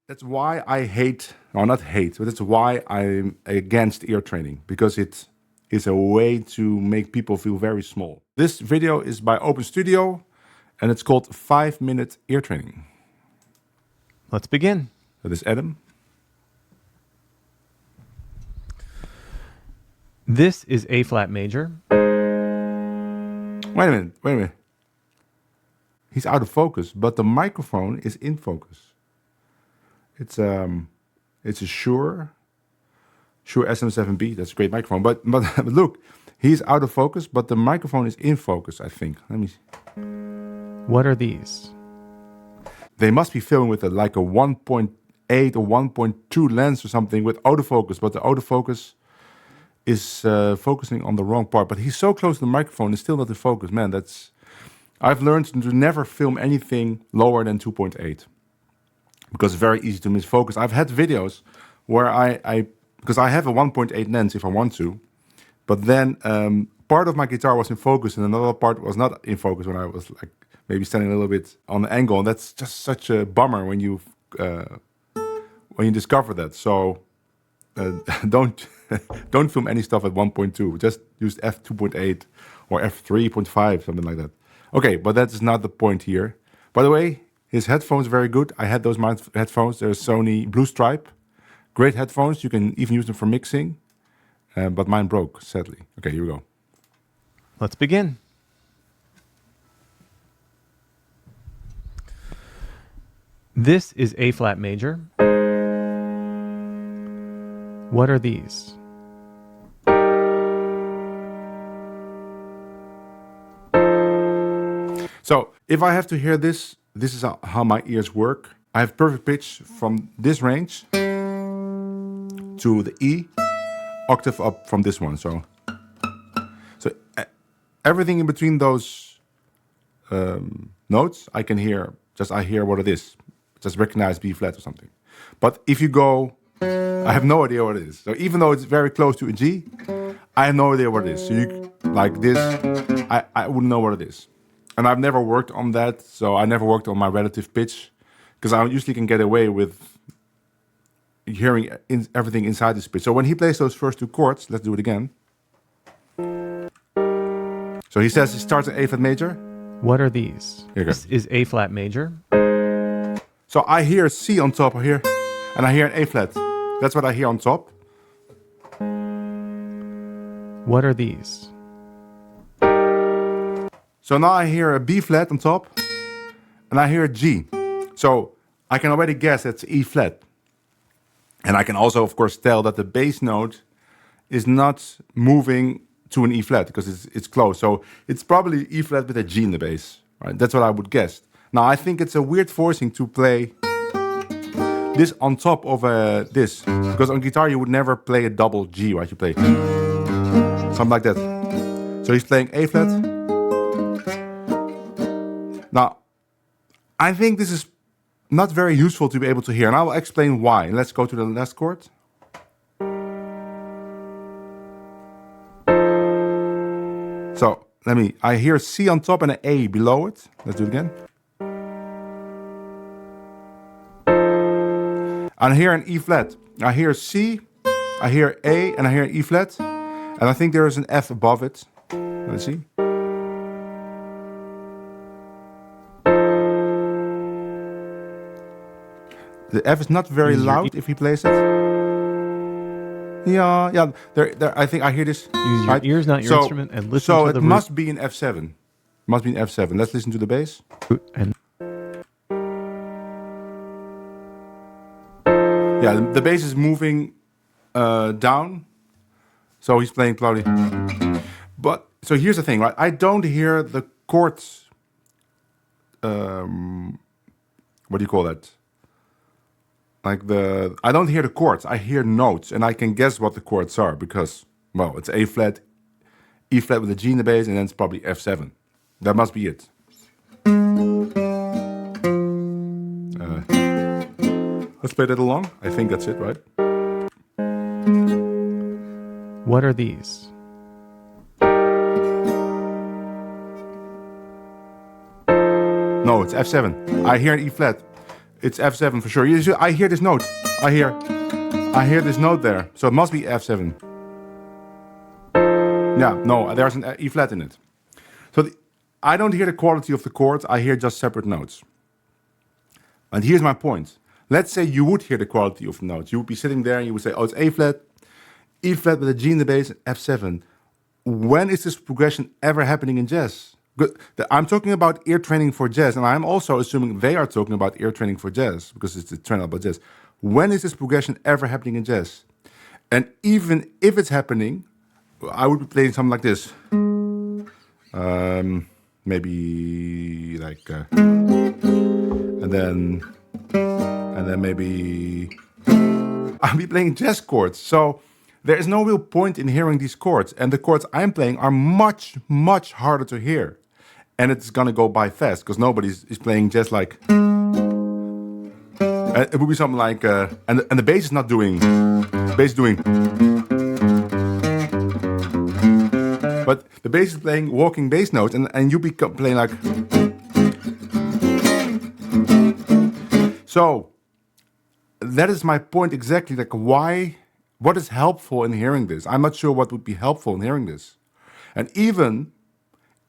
That's why I hate, or not hate, but that's why I'm against ear training, because it is a way to make people feel very small. This video is by Open Studio, and it's called 5-minute ear training. Let's begin. That is Adam. This is A flat major. Wait a minute. He's out of focus, but the microphone is in focus. It's a Shure SM7B. That's a great microphone. But look, he's out of focus, but the microphone is in focus, I think. Let me see. What are these? They must be filming with like a 1.8 or 1.2 lens or something with autofocus, but the autofocus is focusing on the wrong part. But he's so close to the microphone, it's still not in focus. Man, I've learned to never film anything lower than 2.8. Because it's very easy to miss focus. I've had videos where because I have a 1.8 lens if I want to, but then part of my guitar was in focus and another part was not in focus when I was like maybe standing a little bit on the angle. And that's just such a bummer when you discover that. So don't film any stuff at 1.2. Just use f2.8 or f3.5, something like that. Okay, but that's not the point here. By the way, his headphones are very good. I had those headphones. They're Sony Blue Stripe. Great headphones. You can even use them for mixing. But mine broke, sadly. Okay, here we go. Let's begin. This is A flat major. What are these? So if I have to hear this is how my ears work. I have perfect pitch from this range to the E, octave up from this one. So everything in between those notes, I can hear. I hear what it is. Just recognize B flat or something. But if you go, I have no idea what it is. So even though it's very close to a G, I have no idea what it is. So like this, I wouldn't know what it is. And I've never worked on that, so I never worked on my relative pitch, because I usually can get away with hearing everything inside this pitch. So when he plays those first two chords, let's do it again. So he says he starts at A flat major. What are these? This is A flat major. So I hear C on top here, and I hear an A flat. That's what I hear on top. What are these? So now I hear a B flat on top, and I hear a G. So I can already guess it's E flat. And I can also, of course, tell that the bass note is not moving to an E flat, because it's close. So it's probably E flat with a G in the bass, right? That's what I would guess. Now I think it's a weird forcing to play this on top of this, because on guitar you would never play a double G, right? You play something like that. So he's playing A flat. Now, I think this is not very useful to be able to hear, and I will explain why. Let's go to the last chord. So, I hear C on top and an A below it. Let's do it again. And I hear an E flat. I hear C, I hear A, and I hear E flat. And I think there is an F above it. Let's see. The F is not very loud if he plays it. Yeah. There. I think I hear this. Use your ears, not your instrument, and listen to the root. So it must be an F7. Must be an F7. Let's listen to the bass. Yeah, the bass is moving down. So he's playing cloudy. But so here's the thing, right? I don't hear the chords. What do you call that? I don't hear the chords. I hear notes, and I can guess what the chords are because, well, it's A flat, E flat with a G in the bass, and then it's probably F7. That must be it. Let's play that along. I think that's it, right? What are these? No, it's F7. I hear an E flat. It's F7 for sure. I hear this note. I hear this note there. So it must be F7. Yeah, no, there's an E flat in it. So I don't hear the quality of the chords. I hear just separate notes. And here's my point. Let's say you would hear the quality of the notes. You would be sitting there and you would say, oh, it's A flat, E flat with a G in the bass, F7. When is this progression ever happening in jazz? I'm talking about ear training for jazz, and I'm also assuming they are talking about ear training for jazz, because it's a trend about jazz. When is this progression ever happening in jazz? And even if it's happening, I would be playing something like this. Maybe like... and then maybe... I'll be playing jazz chords. So there is no real point in hearing these chords. And the chords I'm playing are much, much harder to hear. And it's gonna go by fast, because nobody is playing jazz like... it would be something like... and the bass is not doing... Bass is doing... But the bass is playing walking bass notes, and you be playing like... So, that is my point exactly, like what is helpful in hearing this? I'm not sure what would be helpful in hearing this. And even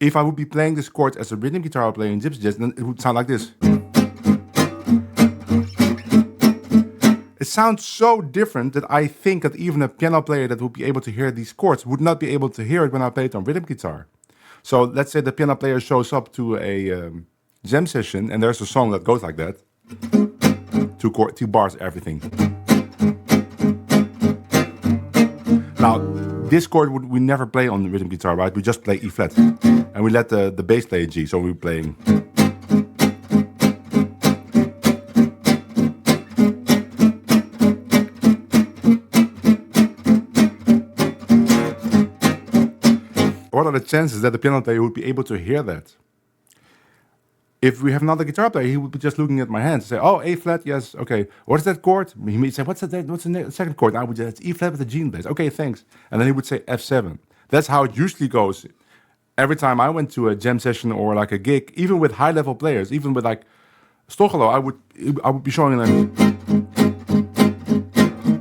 if I would be playing this chord as a rhythm guitar player in gypsy jazz, then it would sound like this. It sounds so different that I think that even a piano player that would be able to hear these chords would not be able to hear it when I play it on rhythm guitar. So let's say the piano player shows up to a jam session and there's a song that goes like that. Two bars, everything. Now, this chord we never play on the rhythm guitar, right? We just play E flat. And we let the bass play a G, so we're playing... What are the chances that the piano player would be able to hear that? If we have another guitar player, he would be just looking at my hands and say, oh, A flat, yes, okay. What is that chord? He may say, what's the second chord? And I would say, it's E flat with a G in bass. Okay, thanks. And then he would say F7. That's how it usually goes. Every time I went to a jam session or like a gig, even with high-level players, even with like Stochelo, I would be showing them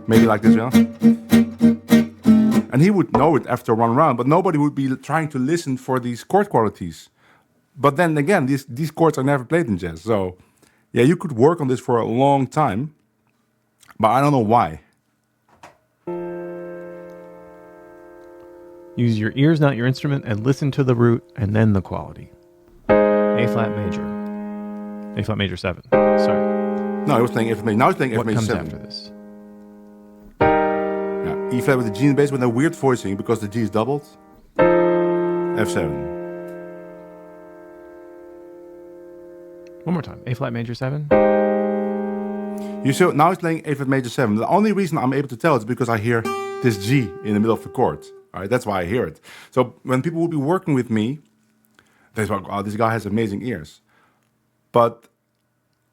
maybe like this, yeah? And he would know it after one round, but nobody would be trying to listen for these chord qualities. But then again, these chords are never played in jazz. So, yeah, you could work on this for a long time, but I don't know why. Use your ears, not your instrument, and listen to the root and then the quality. A flat major. A flat major 7. Sorry. No, I was playing F major. Now I was playing F major 7. What comes after this? Yeah, E flat with the G in bass with a weird voicing because the G is doubled. F7. One more time. A flat major 7. You see, now he's playing A flat major 7. The only reason I'm able to tell is because I hear this G in the middle of the chord. All right, that's why I hear it. So when people will be working with me, they say, oh, this guy has amazing ears. But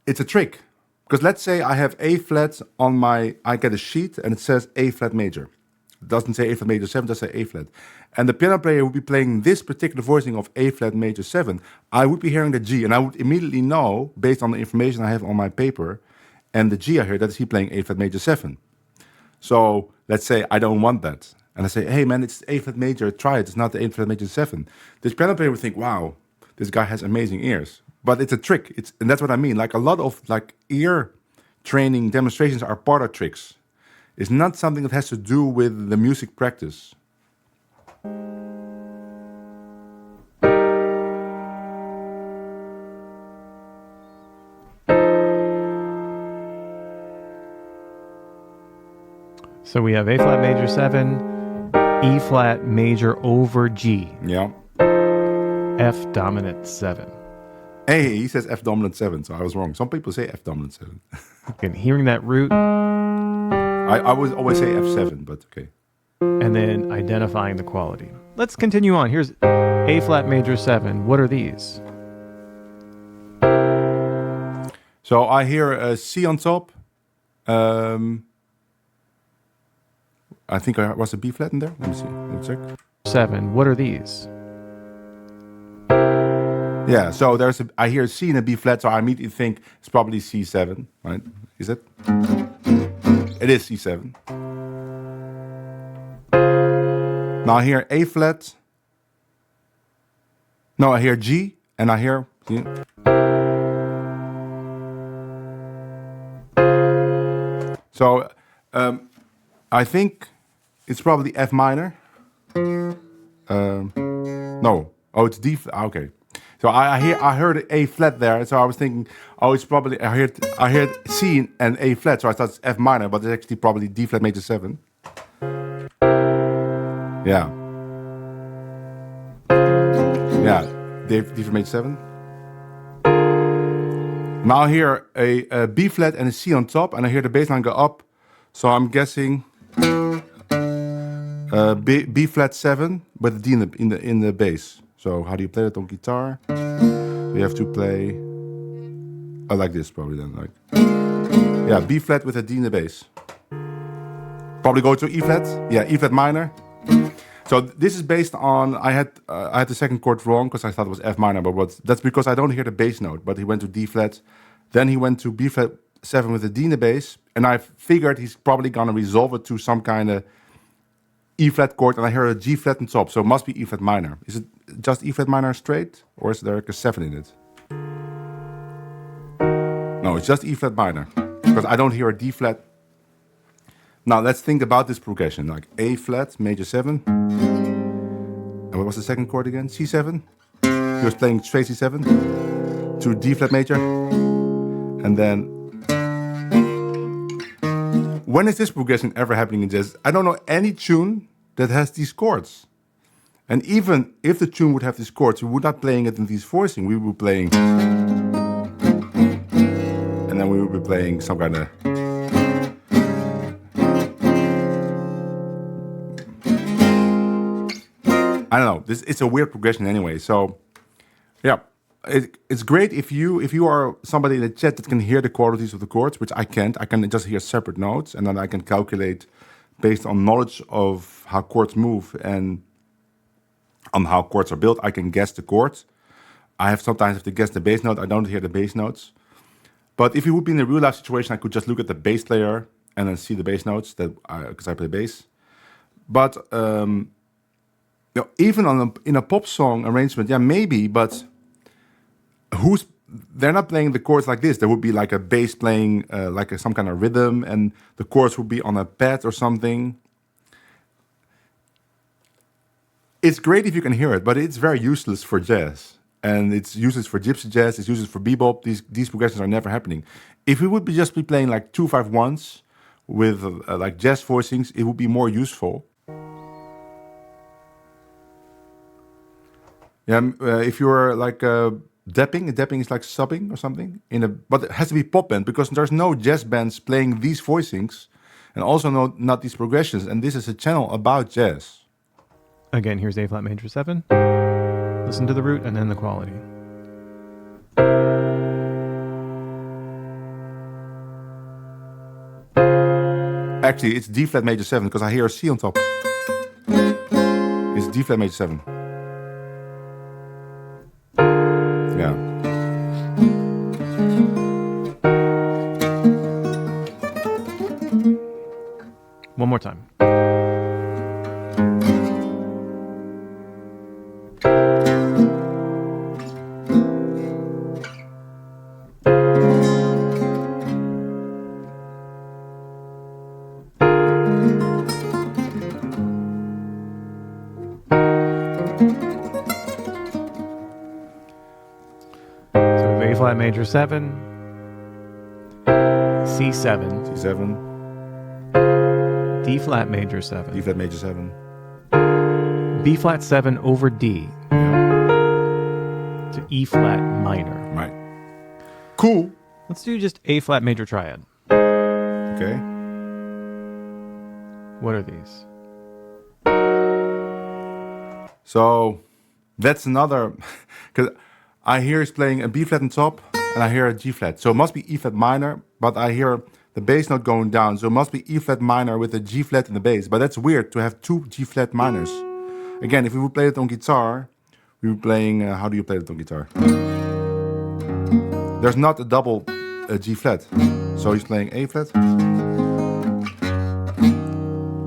it's a trick. Because let's say I have A flat on I get a sheet and it says A flat major. It doesn't say A flat major 7, it does say A flat. And the piano player would be playing this particular voicing of A flat major 7. I would be hearing the G and I would immediately know, based on the information I have on my paper, and the G I hear, that is he playing A flat major 7. So let's say I don't want that. And I say, hey man, it's A flat major, try it, it's not the A flat major 7. This piano player would think, wow, this guy has amazing ears. But it's a trick, and that's what I mean. Like a lot of like ear training demonstrations are part of tricks. It's not something that has to do with the music practice. So we have A flat major 7, E flat major over G. Yeah. F dominant 7. Hey, he says F dominant 7, so I was wrong. Some people say F dominant 7. And hearing that root. I would always say F7, but okay. And then identifying the quality. Let's continue on. Here's A flat major 7. What are these? So I hear a C on top. I think I was a B flat in there. Let me see. Let me check. 7. What are these? Yeah, so I hear C and a B flat, so I immediately think it's probably C7, right? Is it? It is C7. Now I hear A flat. No, I hear G, and I hear... So I think it's probably F minor. No. Oh, it's D. Okay. So I heard A flat there, so I was thinking, oh, it's probably I heard C and A flat, so I thought it's F minor, but it's actually probably D flat major 7. Yeah. Yeah. D flat major 7. Now I hear a B flat and a C on top, and I hear the bass line go up. So I'm guessing B flat 7 with a D in the bass. So how do you play that on guitar? You have to play like this probably then, like B flat with a D in the bass. Probably go to E flat. Yeah, E flat minor. So this is based on I had the second chord wrong because I thought it was F minor, but that's because I don't hear the bass note. But he went to D flat, then he went to B flat 7 with a D in the bass, and I figured he's probably gonna resolve it to some kind of E flat chord, and I hear a G flat on top, so it must be E flat minor. Is it just E flat minor straight, or is there like a 7 in it? No, it's just E flat minor because I don't hear a D flat. Now let's think about this progression, like A flat major 7. And what was the second chord again? C7. He was playing straight C7 to D flat major, and then when is this progression ever happening in jazz? I don't know any tune that has these chords. And even if the tune would have these chords, we would not playing it in these voicing. We would be playing, and then we would be playing some kind of. I don't know. It's a weird progression anyway. So, yeah, it's great if you are somebody in the chat that can hear the qualities of the chords, which I can't. I can just hear separate notes, and then I can calculate based on knowledge of how chords move and on how chords are built. I can guess the chords. I sometimes have to guess the bass note. I don't hear the bass notes. But if you would be in a real life situation, I could just look at the bass player and then see the bass notes because I play bass. But even in a pop song arrangement, yeah, maybe, but they're not playing the chords like this. There would be like a bass playing some kind of rhythm, and the chords would be on a pad or something. It's great if you can hear it, but it's very useless for jazz. And it's useless for gypsy jazz, it's useless for bebop. These progressions are never happening. If we would just be playing like 2-5-1s with like jazz voicings, it would be more useful. Yeah, if you're like dapping is like subbing or something but it has to be pop band because there's no jazz bands playing these voicings, and also not these progressions. And this is a channel about jazz. Again, here's A flat major 7. Listen to the root and then the quality. Actually, it's D flat major 7 because I hear a C on top. It's D flat major 7. Yeah. One more time. A flat major 7, C7, C7, D flat major 7, D flat major 7, B flat 7 over D, to E flat minor. Right. Cool. Let's do just A flat major triad. Okay. What are these? So that's another, because I hear he's playing a B flat on top, and I hear a G flat. So it must be E flat minor, but I hear the bass note going down. So it must be E flat minor with a G flat in the bass. But that's weird to have two G flat minors. Again, if we would play it on guitar, we were playing, how do you play it on guitar? There's not a double G flat. So he's playing A flat,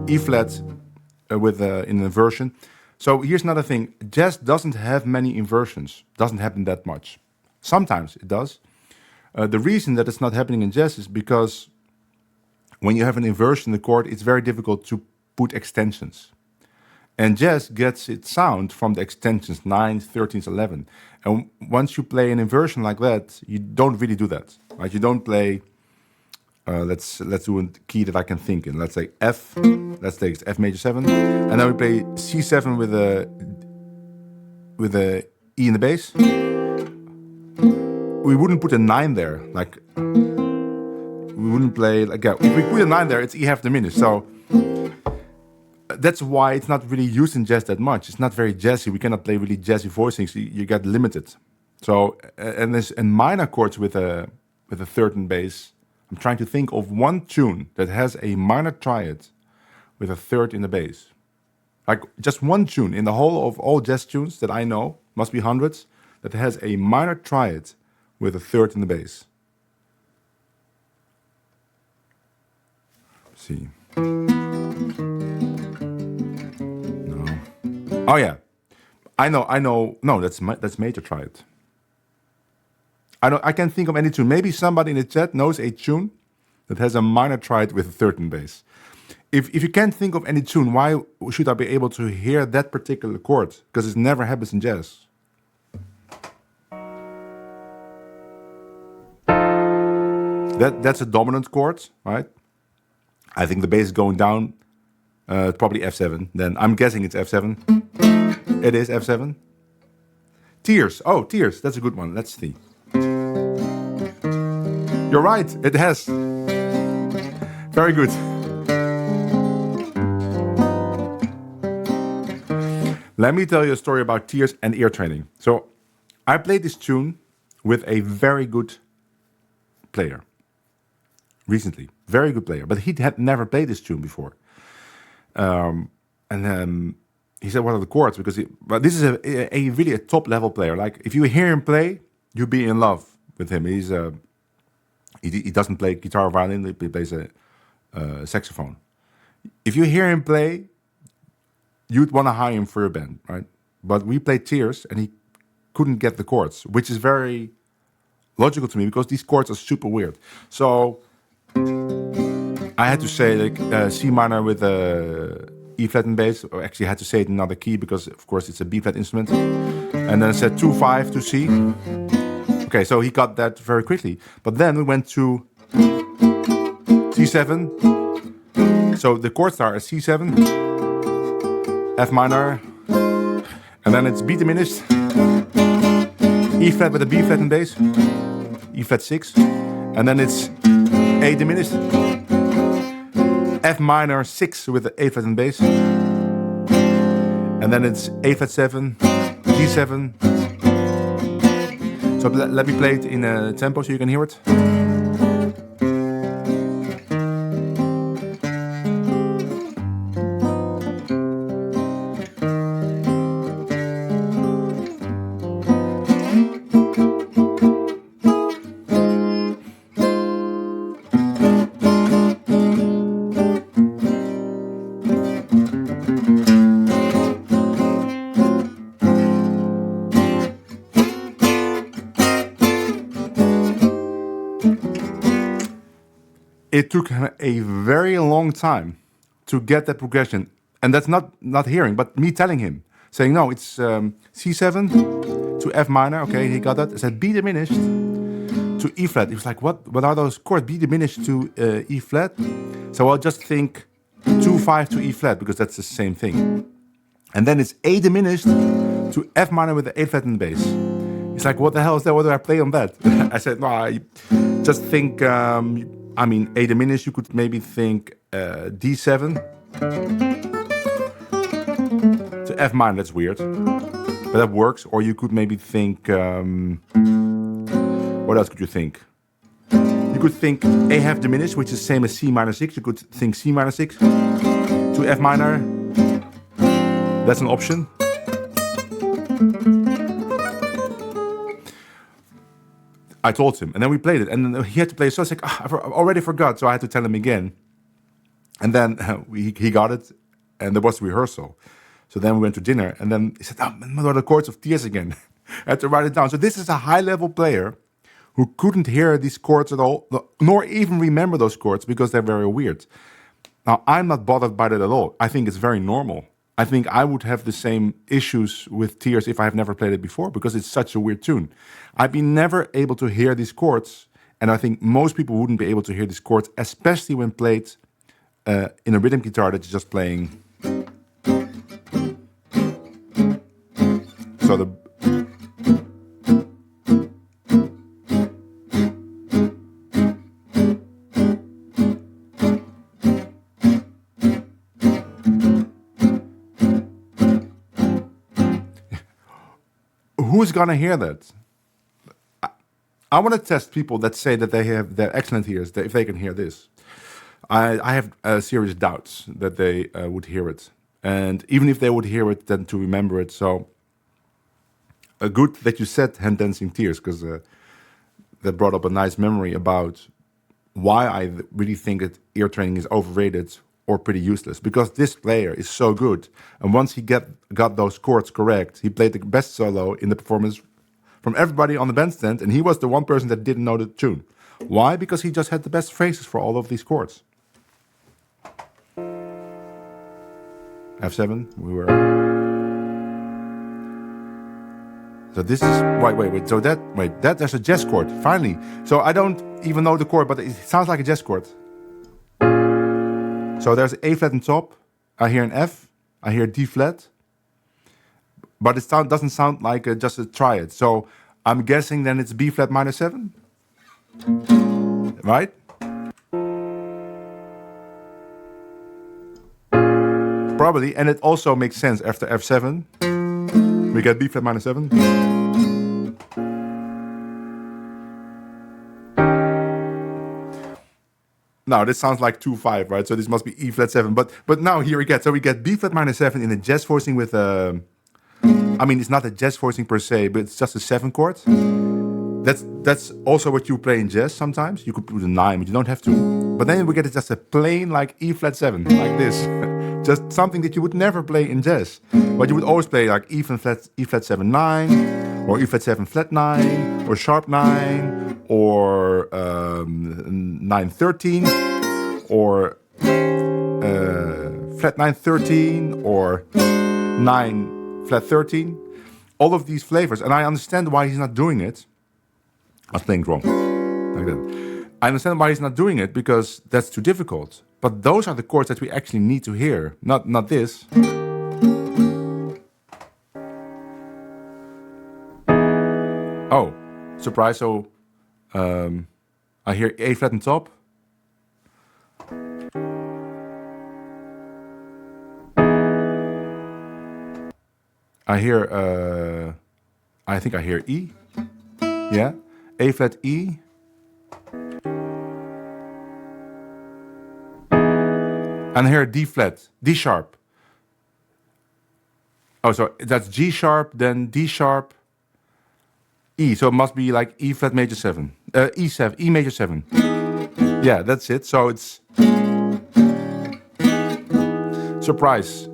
E flat with in inversion. So here's another thing. Jazz doesn't have many inversions. Doesn't happen that much. Sometimes it does. The reason that it's not happening in jazz is because when you have an inversion in the chord, it's very difficult to put extensions. And jazz gets its sound from the extensions 9, 13, 11. And once you play an inversion like that, you don't really do that. Right? You don't play, let's do a key that I can think in. Let's say F, let's take F major 7. And then we play C7 with a E in the bass. We wouldn't put a 9 there. Like, we wouldn't play, like, yeah, if we put a 9 there, it's E half diminished. So that's why it's not really used in jazz that much. It's not very jazzy. We cannot play really jazzy voicings. You get limited. So, and there's in minor chords with a third and bass. I'm trying to think of one tune that has a minor triad with a third in the bass. Like just one tune in the whole of all jazz tunes that I know, must be hundreds, that has a minor triad with a third in the bass. Let's see. No. Oh yeah. I know. No, that's major triad. I can't think of any tune. Maybe somebody in the chat knows a tune that has a minor triad with a third in bass. If you can't think of any tune, why should I be able to hear that particular chord? Because it never happens in jazz. That's a dominant chord, right? I think the bass is going down, probably F7. Then I'm guessing it's F7. It is F7. Tears. Oh, Tears. That's a good one. Let's see. You're right. It has. Very good. Let me tell you a story about Tears and ear training. So I played this tune with a very good player recently. Very good player. But he had never played this tune before. He said, what are the chords? Because this is a really a top level player. Like if you hear him play, you'll be in love with him. He doesn't play guitar or violin. He plays a saxophone. If you hear him play, you'd want to hire him for your band, right? But we played Tears and he couldn't get the chords, which is very logical to me because these chords are super weird. So I had to say like C minor with E flat and bass, or actually I had to say it in another key because of course it's a B flat instrument. And then I said 2-5 to C. Okay, so he got that very quickly. But then we went to C7. So the chords are a C7, F minor, and then it's B diminished, E flat with a B flat and bass, E flat 6, and then it's A diminished, F minor 6 with the A flat and bass, and then it's A flat 7, G7. So let me play it in a tempo so you can hear it. It took him a very long time to get that progression. And that's not hearing, but me telling him, saying, no, it's C7 to F minor. Okay, he got that. I said B diminished to E flat. He was like, what are those chords? B diminished to E flat. So I'll just think 2-5 to E flat because that's the same thing. And then it's A diminished to F minor with the A flat in the bass. He's like, what the hell is that? What do I play on that? I said, no, I just think... A diminished, you could maybe think D7 to F minor, that's weird, but that works. Or you could maybe think, what else could you think? You could think A half diminished, which is the same as C minor 6. You could think C minor 6 to F minor, that's an option. I told him, and then we played it, and then he had to play it. So I was like, I already forgot, so I had to tell him again. And then he got it, and there was rehearsal. So then we went to dinner, and then he said, what are the chords of tears again? I had to write it down. So this is a high-level player who couldn't hear these chords at all, nor even remember those chords because they're very weird. Now, I'm not bothered by that at all. I think it's very normal. I think I would have the same issues with tears if I've never played it before because it's such a weird tune. I've been never able to hear these chords, and I think most people wouldn't be able to hear these chords, especially when played in a rhythm guitar that's just playing. So the who's gonna hear that? I want to test people that say that they're excellent ears, if they can hear this. I have serious doubts that they would hear it, and even if they would hear it, then to remember it. So, good that you said "Hand Dancing Tears" because that brought up a nice memory about why I really think that ear training is overrated or pretty useless. Because this player is so good, and once he got those chords correct, he played the best solo in the performance from everybody on the bandstand, and he was the one person that didn't know the tune. Why? Because he just had the best phrases for all of these chords. F7, we were. So this is wait. So there's a jazz chord finally. So I don't even know the chord, but it sounds like a jazz chord. So there's A flat on top. I hear an F. I hear D flat. But it doesn't sound like just a triad. So I'm guessing then it's B flat minor 7, right? Probably, and it also makes sense after F7. We get B flat minor 7. Now this sounds like 2-5, right? So this must be E flat 7. But now here we get. So we get B flat minor 7 in a jazz voicing with I mean, it's not a jazz voicing per se, but it's just a 7 chord. That's also what you play in jazz sometimes. You could put a 9, but you don't have to. But then we get just a plain like E flat 7, like this. Just something that you would never play in jazz. But you would always play like E flat 7 9, or E flat 7 flat 9, or sharp 9, or 9 13, or flat 9 13, or 9 flat 13, all of these flavors. And I understand why he's not doing it. I was playing it wrong, like that. I understand why he's not doing it, because that's too difficult. But those are the chords that we actually need to hear, not this. Oh, surprise, so I hear A flat on top. I think I hear E. Yeah. A flat E. And I hear D flat, D sharp. Oh, so that's G sharp, then D sharp, E. So it must be like E flat major 7. E7, E major 7. Yeah, that's it. So it's surprise.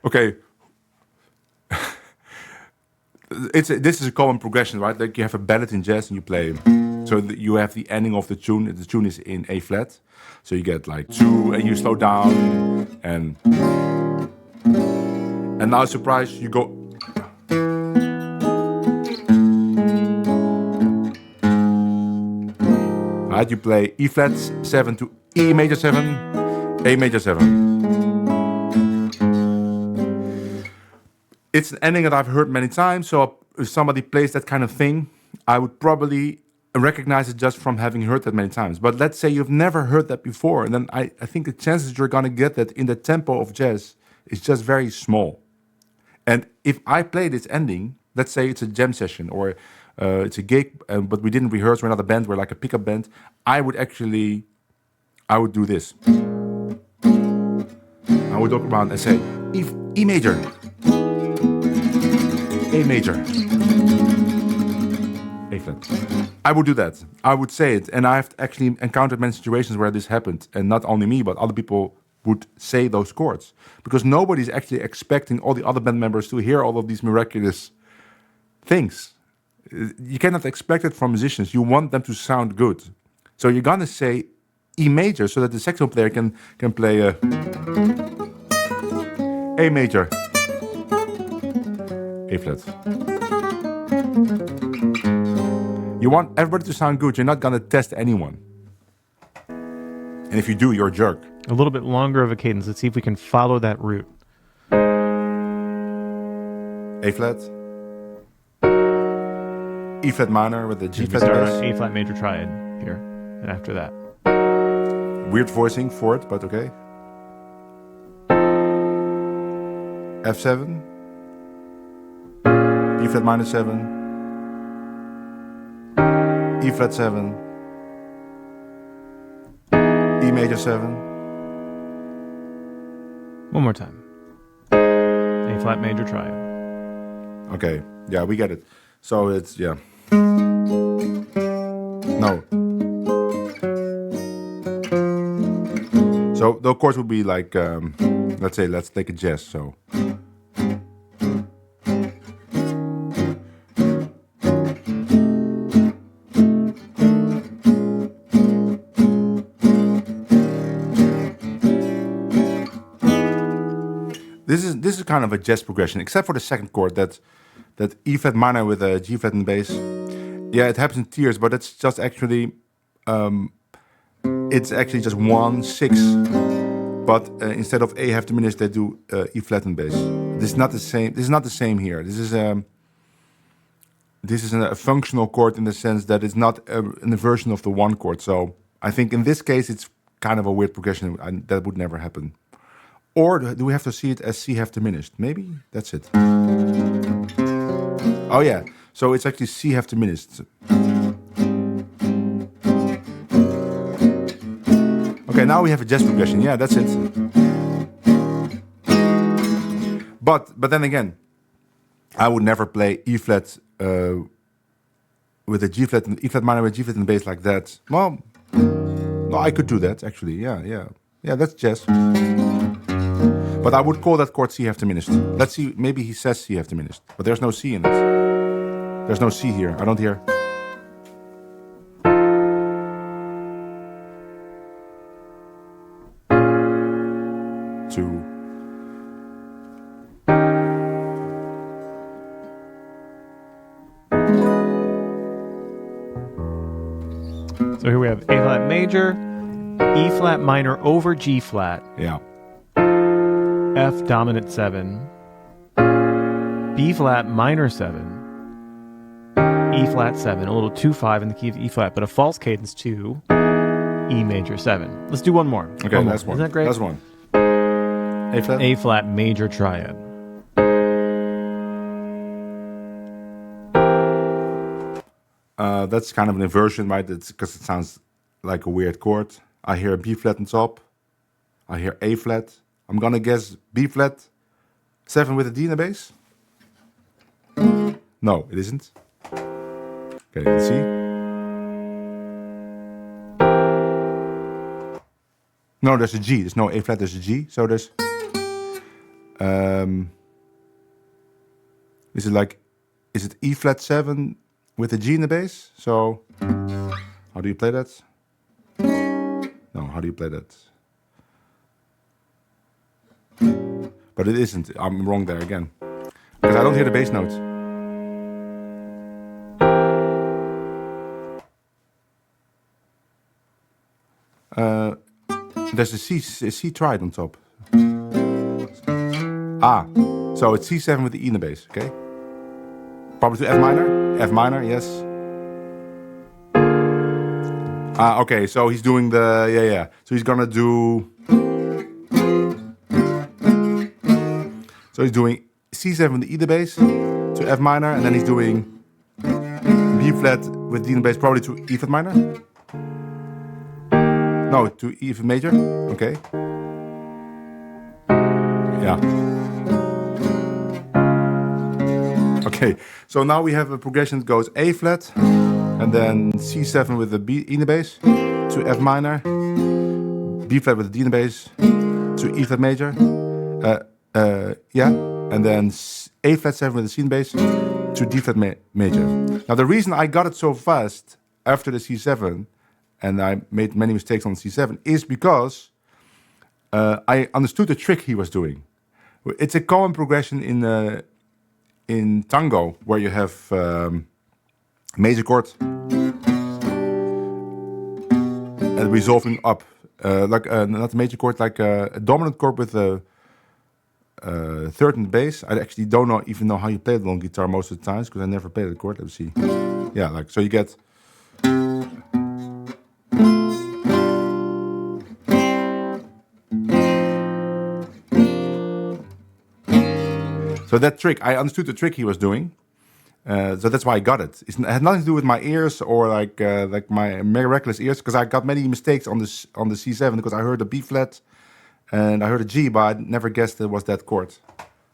Okay. This is a common progression, right? Like you have a ballad in jazz and you play. So you have the ending of the tune. The tune is in A flat. So you get like 2 and you slow down. And now surprise, you go. Right, you play E flat 7 to E major 7, A major 7. It's an ending that I've heard many times, so if somebody plays that kind of thing, I would probably recognize it just from having heard that many times. But let's say you've never heard that before, and then I think the chances you're going to get that in the tempo of jazz is just very small. And if I play this ending, let's say it's a jam session or it's a gig, but we didn't rehearse, we're not a band, we're like a pickup band, I would do this. I would look around and say, E major. A major. A flat. I would do that. I would say it. And I've actually encountered many situations where this happened. And not only me, but other people would say those chords. Because nobody's actually expecting all the other band members to hear all of these miraculous things. You cannot expect it from musicians. You want them to sound good. So you're going to say E major so that the saxophone player can play A major. A flat. You want everybody to sound good. You're not going to test anyone. And if you do, you're a jerk. A little bit longer of a cadence. Let's see if we can follow that route. A flat. E flat minor with the G We flat start bass. on A flat major triad here, and after that. Weird voicing for it, but okay. F7. E flat minor 7. E flat 7. E major 7. One more time. A flat major triad. Okay, yeah, we get it. So it's, yeah. No. So the chords would be like, let's say, let's take a jazz, so. This is kind of a jazz progression, except for the second chord, that E flat minor with a G flat and bass. Yeah, it happens in tiers, but it's just actually, it's actually just 1 6. But instead of A half diminished, they do E flat and bass. This is not the same. This is not the same here. This is a functional chord in the sense that it's not an inversion of the one chord. So I think in this case, it's kind of a weird progression, and that would never happen. Or do we have to see it as C half diminished? Maybe that's it. Oh yeah, so it's actually C half diminished. Okay, now we have a jazz progression. Yeah, that's it. But then again, I would never play E flat with a G flat and E flat minor with G flat and bass like that. Well, no, I could do that actually. Yeah, that's jazz. But I would call that chord C half diminished. Let's see, maybe he says C half diminished, but there's no C in it. There's no C here. I don't hear. Two. So here we have A flat major, E flat minor over G flat, Yeah. F dominant 7, B flat minor 7, E flat 7, a little 2-5 in the key of E flat, but a false cadence to E major 7. Let's do one more. Okay, last one. Isn't that great? Last one. A flat. A flat major triad. That's kind of an inversion, right? Because it sounds like a weird chord. I hear a B flat on top. I hear A flat. I'm gonna guess B flat 7 with a D in the bass. No, it isn't. Okay, let's see. No, there's a G. There's no A flat, there's a G. So there's... is it E flat 7 with a G in the bass? So, how do you play that? No, how do you play that? But it isn't. I'm wrong there again. Because I don't hear the bass notes. There's a C triad on top. Ah, so it's C7 with the E in the bass, okay? Probably to F minor? F minor, yes. Ah, okay, so he's doing the, yeah. So he's gonna do... So he's doing C7 with the E in the bass to F minor, and then he's doing B flat with D in the bass, probably to E flat minor? No, to E flat major, okay. Yeah. Okay. Okay, so now we have a progression that goes A flat, and then C7 with the B in the bass, to F minor, B flat with the D in the bass, to E flat major, and then A flat 7 with the C in the bass, to D flat major. Now the reason I got it so fast after the C7, and I made many mistakes on C7, is because I understood the trick he was doing. It's a common progression in tango, where you have major chord and resolving up, not a major chord, like a dominant chord with a third in the bass. I actually don't even know how you play it on guitar most of the times, because I never played the chord. Let's see. Yeah, like so you get. So that trick, I understood the trick he was doing. So that's why I got it. It had nothing to do with my ears or like my miraculous ears, because I got many mistakes on the C7, because I heard a B flat and I heard a G, but I never guessed it was that chord.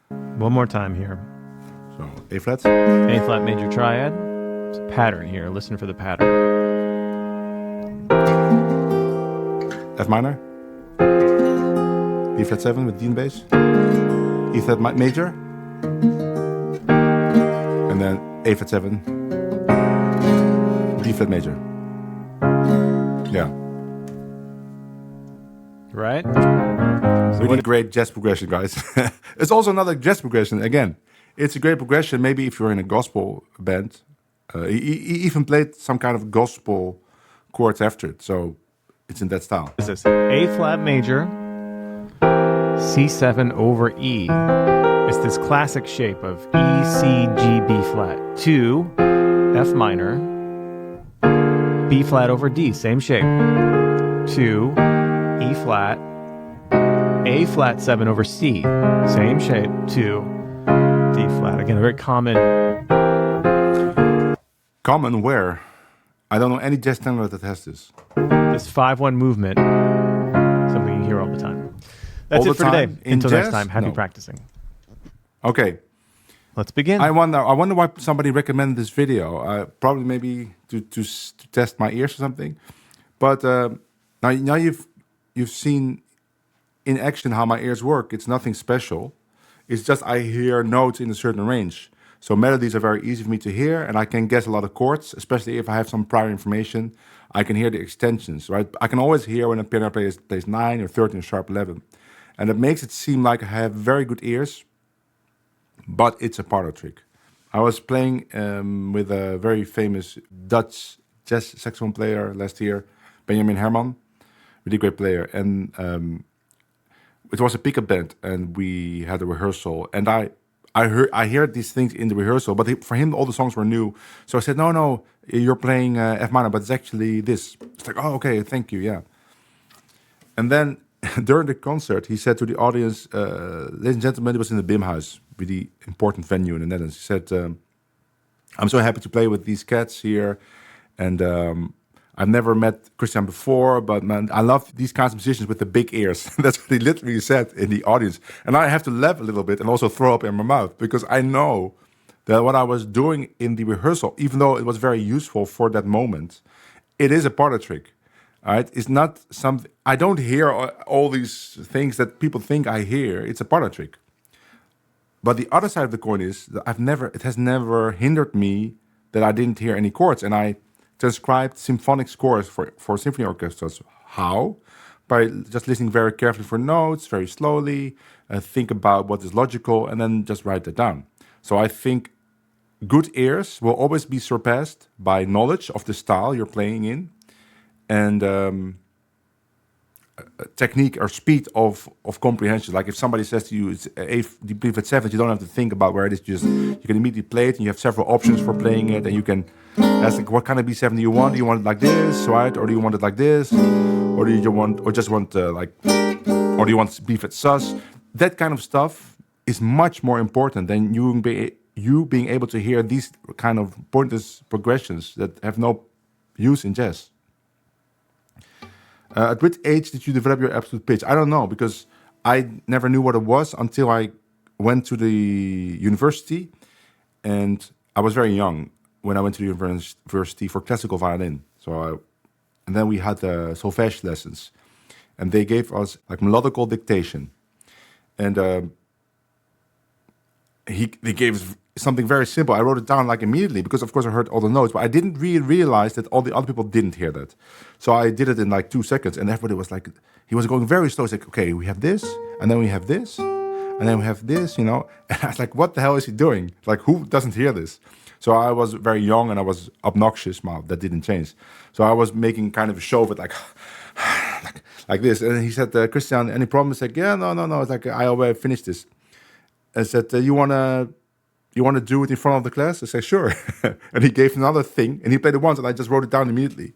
One more time here. So A flat. A flat major triad. It's a pattern here. Listen for the pattern. F minor. B flat 7 with D in bass. E flat major. And then A flat 7, D flat major. Yeah. Right? Really great jazz progression, guys. It's also another jazz progression. Again, it's a great progression. Maybe if you're in a gospel band, he even played some kind of gospel chords after it. So it's in that style. This is A flat major, C7 over E. It's this classic shape of E, C, G, B flat. To F minor, B flat over D, same shape. To E flat, A flat 7 over C, same shape. To D flat. Again, a very common. Common where? I don't know any jazz standard that has this. This 5-1 movement, something you hear all the time. That's All it the for today. time? In Until next jazz? time, happy No. practicing. Okay. Let's begin. I wonder why somebody recommended this video. Probably maybe to test my ears or something. But now you've seen in action how my ears work. It's nothing special. It's just I hear notes in a certain range. So melodies are very easy for me to hear, and I can guess a lot of chords, especially if I have some prior information. I can hear the extensions, right? I can always hear when a piano player plays 9 or 13 sharp 11. And it makes it seem like I have very good ears, but it's a parlor trick. I was playing with a very famous Dutch jazz saxophone player last year, Benjamin Herman, really great player. And it was a pickup band, and we had a rehearsal. And I heard these things in the rehearsal, but for him all the songs were new. So I said, no, you're playing F minor, but it's actually this. It's like, oh, okay, thank you, yeah. And then during the concert, he said to the audience, ladies and gentlemen, it was in the Bimhuis, really important venue in the Netherlands. He said, I'm so happy to play with these cats here. And I've never met Christiaan before, but man, I love these kinds of musicians with the big ears. That's what he literally said in the audience. And I have to laugh a little bit and also throw up in my mouth, because I know that what I was doing in the rehearsal, even though it was very useful for that moment, it is a parlor trick. All right, it's not something. I don't hear all these things that people think I hear. It's a parlor trick. But the other side of the coin is that it has never hindered me that I didn't hear any chords, and I transcribed symphonic scores for symphony orchestras. How? By just listening very carefully for notes, very slowly, think about what is logical, and then just write that down. So I think good ears will always be surpassed by knowledge of the style you're playing in, and technique or speed of comprehension. Like if somebody says to you, it's D flat 7, you don't have to think about where it is. You can immediately play it, and you have several options for playing it, and you can ask, like, what kind of B7 do you want? Do you want it like this, right? Or do you want it like this? Or do you want, or just want or do you want B flat sus? That kind of stuff is much more important than you being able to hear these kind of pointless progressions that have no use in jazz. At which age did you develop your absolute pitch? I don't know, because I never knew what it was until I went to the university, And I was very young when I went to the university for classical violin. And then we had solfège lessons, and they gave us like melodical dictation. And they gave us something very simple. I wrote it down like immediately because, of course, I heard all the notes, but I didn't really realize that all the other people didn't hear that. So I did it in like 2 seconds, and everybody was like, he was going very slow. He's like, okay, we have this, and then we have this, and then we have this, And I was like, what the hell is he doing? Like, who doesn't hear this? So I was very young and I was obnoxious. Well, that didn't change. So I was making kind of a show of it, like this. And he said, Christiaan, any problem? I said, yeah, no. It's like, I already finished this. I said, you wanna do it in front of the class? I said, sure. And he gave another thing, and he played it once, and I just wrote it down immediately.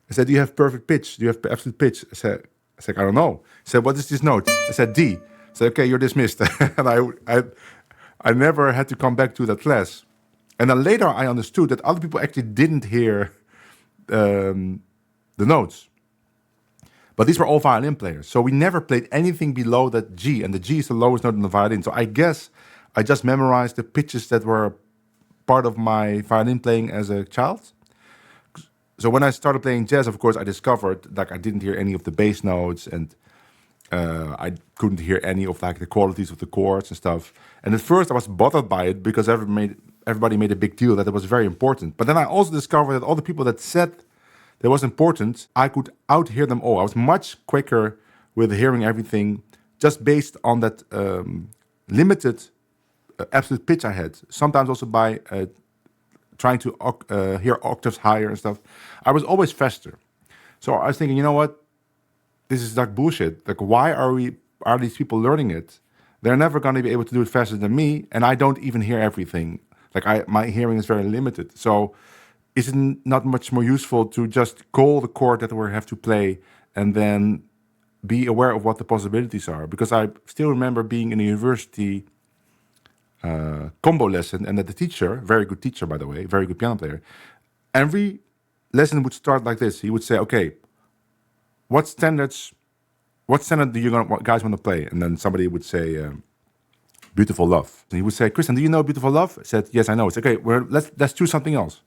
I said, do you have perfect pitch? Do you have absolute pitch? I said, I don't know. He said, what is this note? I said, D. I said, okay, you're dismissed. And I never had to come back to that class. And then later I understood that other people actually didn't hear the notes. But these were all violin players. So we never played anything below that G. And the G is the lowest note in the violin. So I guess I just memorized the pitches that were part of my violin playing as a child. So when I started playing jazz, of course, I discovered like I didn't hear any of the bass notes, and I couldn't hear any of like the qualities of the chords and stuff. And at first I was bothered by it because everybody made a big deal that it was very important. But then I also discovered that all the people that said that was important, I could out-hear them all. I was much quicker with hearing everything just based on that limited absolute pitch I had. Sometimes also by trying to hear octaves higher and stuff. I was always faster. So I was thinking, you know what? This is like bullshit. Like, why are these people learning it? They're never going to be able to do it faster than me, and I don't even hear everything. Like my hearing is very limited. So is it not much more useful to just call the chord that we have to play and then be aware of what the possibilities are? Because I still remember being in a university combo lesson, and that the teacher, very good teacher by the way, very good piano player, every lesson would start like this. He would say, okay, what standard do you guys want to play? And then somebody would say, Beautiful Love. And he would say, Christiaan, do you know Beautiful Love? I said, yes, I know. It's okay, let's choose something else.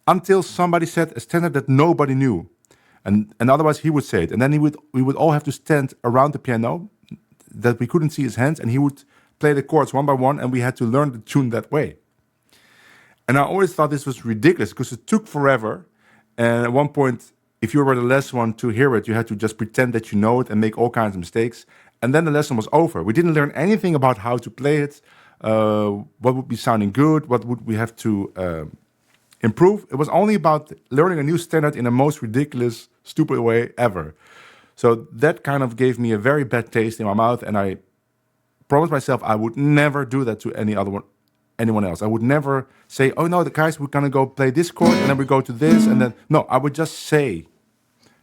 Until somebody said a standard that nobody knew. And otherwise he would say it. And then we would all have to stand around the piano that we couldn't see his hands, and he would play the chords one by one, and we had to learn the tune that way. And I always thought this was ridiculous because it took forever. And at one point, if you were the last one to hear it, you had to just pretend that you know it and make all kinds of mistakes. And then the lesson was over. We didn't learn anything about how to play it, what would be sounding good, what would we have to improve. It was only about learning a new standard in the most ridiculous, stupid way ever. So that kind of gave me a very bad taste in my mouth, and I promised myself I would never do that to anyone else. I would never say, oh no, the guys, we're gonna go play this chord, and then we go to this, and then no, I would just say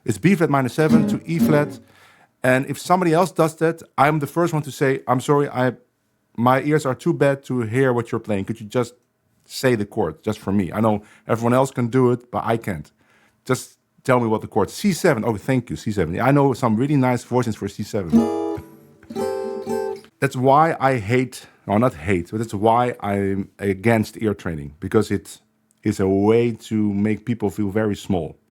it's B flat minor 7 to E flat. And if somebody else does that, I'm the first one to say, I'm sorry, my ears are too bad to hear what you're playing. Could you just say the chord just for me? I know everyone else can do it, but I can't. Just tell me what the chord. C7. Oh, thank you, C7. I know some really nice voicings for C7. That's why I hate, or not hate, but that's why I'm against ear training, because it is a way to make people feel very small.